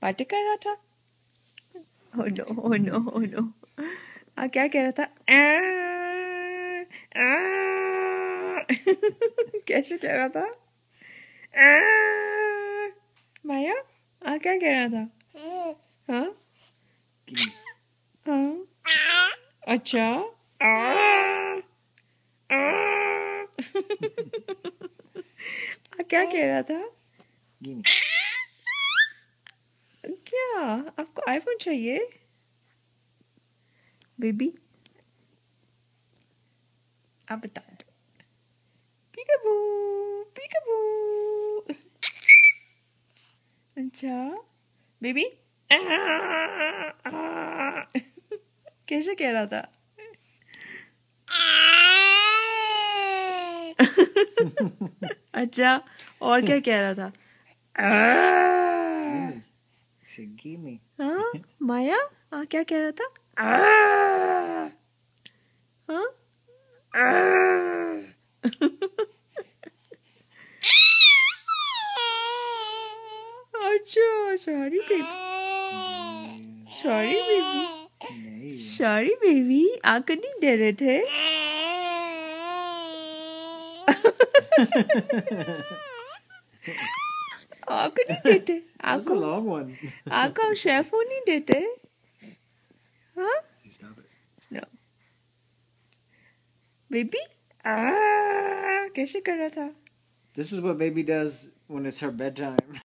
Party कर रहा था। Oh no oh no oh no. क्या कह रहा था? कैसे कह रहा था? माया क्या कह रहा था? हाँ हाँ अच्छा। क्या कह रहा था? क्या आपको आईफोन चाहिए बेबी? आप बता दो। पीकाबू पीकाबू। अच्छा बेबी कैसे कह रहा था? अच्छा और क्या कह रहा था? हाँ माया क्या कह रहा था? हाँ अच्छा sorry baby sorry baby sorry baby आंख नहीं दे रहे थे। आंख नहीं देते आंख हम शेफो नहीं देते। हाँ नो बेबी कैसे कर रहा था? This is what baby does when it's her bedtime.